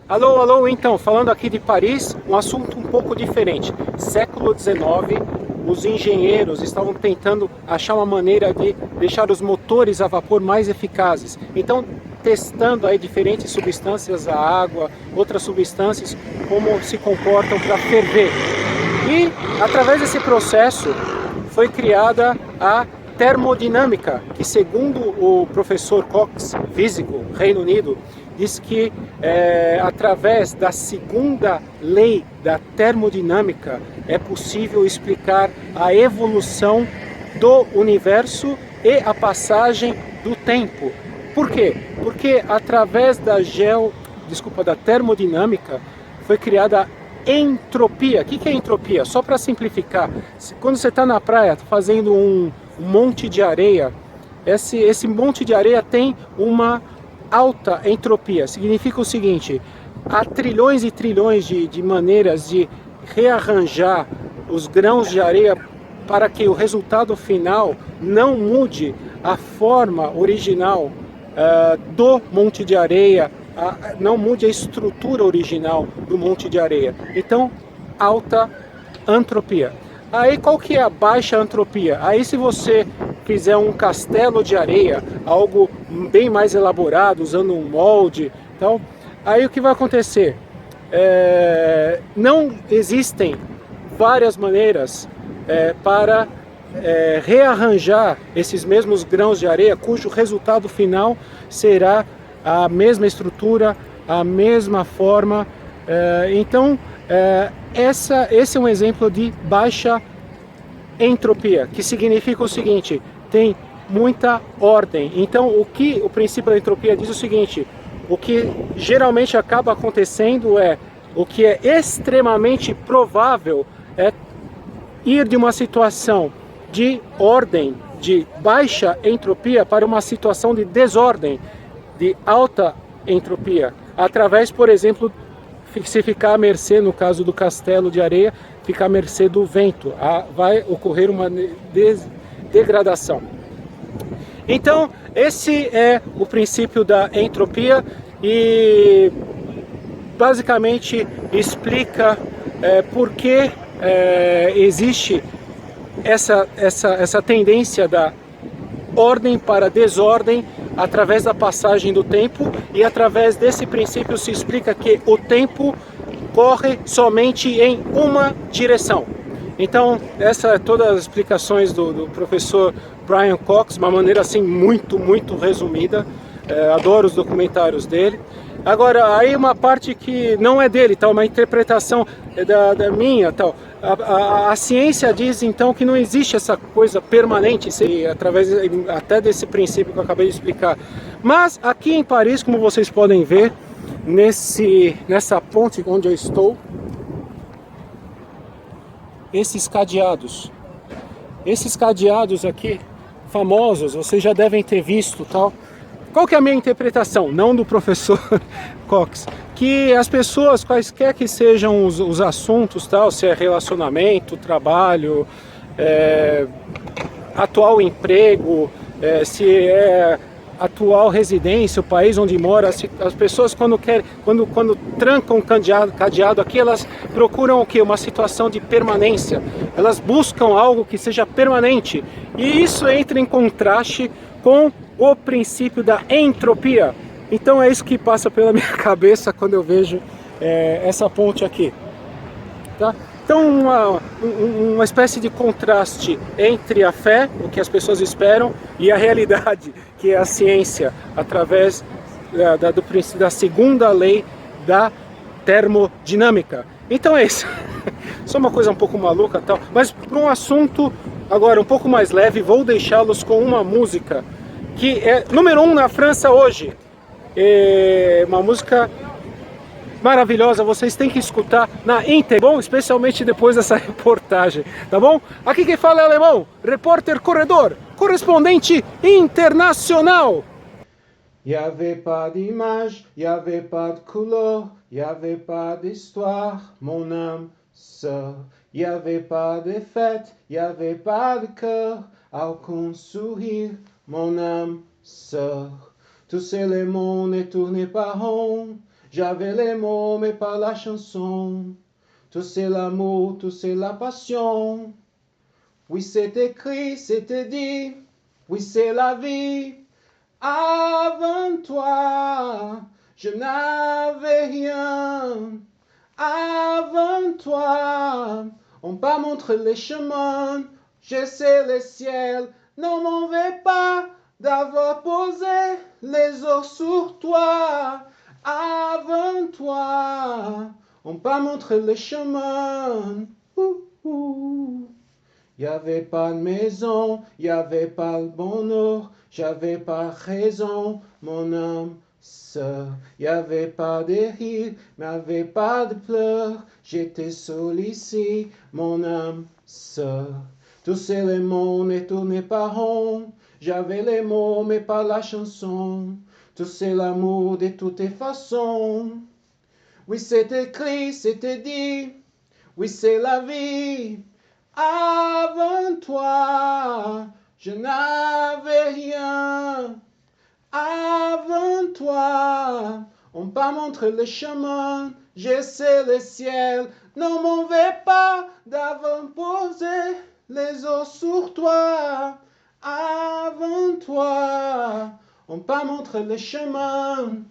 Alô, alô, então, falando aqui de Paris, um assunto um pouco diferente. Século XIX, os engenheiros estavam tentando achar uma maneira de deixar os motores a vapor mais eficazes. Então, testando aí diferentes substâncias, a água, outras substâncias, como se comportam para ferver. E, através desse processo, foi criada a termodinâmica, que segundo o professor Cox, físico, Reino Unido, diz que através da segunda lei da termodinâmica é possível explicar a evolução do universo e a passagem do tempo. Por quê? Porque através da termodinâmica foi criada a entropia. O que é entropia? Só para simplificar, quando você está na praia fazendo um monte de areia, esse monte de areia tem uma alta entropia. Significa o seguinte: há trilhões e trilhões de maneiras de rearranjar os grãos de areia para que o resultado final não mude a forma original do monte de areia, não mude a estrutura original do monte de areia. Então, alta entropia. Aí qual que é a baixa entropia? Aí se você fizer um castelo de areia, algo bem mais elaborado, usando um molde, então, aí o que vai acontecer? Não existem várias maneiras para rearranjar esses mesmos grãos de areia, cujo resultado final será a mesma estrutura, a mesma forma. Então, esse é um exemplo de baixa entropia, que significa o seguinte: tem muita ordem. Então, o princípio da entropia diz o seguinte: o que geralmente acaba acontecendo o que é extremamente provável é ir de uma situação de ordem, de baixa entropia, para uma situação de desordem, de alta entropia, através, por exemplo, se ficar à mercê, no caso do castelo de areia, ficar à mercê do vento, vai ocorrer uma degradação. Então, esse é o princípio da entropia e basicamente explica por que existe essa tendência da ordem para desordem através da passagem do tempo, e através desse princípio se explica que o tempo corre somente em uma direção. Então, essa é todas as explicações do professor Brian Cox, de uma maneira assim muito resumida. Adoro os documentários dele. Agora, aí uma parte que não é dele, tá? Uma interpretação da minha, tal. A ciência diz então que não existe essa coisa permanente, através até desse princípio que eu acabei de explicar. Mas aqui em Paris, como vocês podem ver, nessa ponte onde eu estou, esses cadeados aqui, famosos, vocês já devem ter visto, tal. Qual que é a minha interpretação, não do professor Cox? Que as pessoas, quaisquer que sejam os assuntos, tal, se é relacionamento, trabalho, atual emprego, se é atual residência, o país onde mora, as pessoas quando trancam um cadeado aqui, elas procuram o quê? Uma situação de permanência. Elas buscam algo que seja permanente. E isso entra em contraste com o princípio da entropia. Então é isso que passa pela minha cabeça quando eu vejo essa ponte aqui, tá? Então uma espécie de contraste entre a fé, o que as pessoas esperam, e a realidade, que é a ciência, através da segunda lei da termodinâmica. Então é isso. Só uma coisa um pouco maluca, tal, mas para um assunto agora um pouco mais leve, vou deixá-los com uma música que é número 1 na França hoje. É uma música maravilhosa, vocês têm que escutar na íntegra, bom? Especialmente depois dessa reportagem, tá bom? Aqui quem fala é alemão, repórter corredor, correspondente internacional. Y avait pas d'image, y avait pas de couleur, y avait pas d'histoire, mon âme sœur. Y avait pas de fête, y avait pas de cœur, aucun sourire, mon âme sœur. Tous ces le monde est tourné par rond, J'avais les mots, mais pas la chanson. Tout c'est l'amour, tout c'est la passion. Oui, c'est écrit, c'était dit. Oui, c'est la vie. Avant toi, je n'avais rien. Avant toi, on pas montré les chemins. Je sais les ciels, non m'en vais pas d'avoir posé les os sur toi. Avant toi, on pas montré les chemins. Y avait pas de maison, y avait pas le bonheur, j'avais pas raison, mon âme sœur. Y avait pas de rires, m'avait pas de pleurs, j'étais seul ici, mon âme sœur. Tous ces les mots et tous mes parents, j'avais les mots mais pas la chanson. Tout c'est l'amour de toutes les façons. Oui, c'est écrit, c'était dit, oui, c'est la vie. Avant toi, je n'avais rien. Avant toi, on pas montré le chemin. Je sais le ciel, non m'en vais pas d'avoir posé les os sur toi. Avant toi, on pas montré le chemin.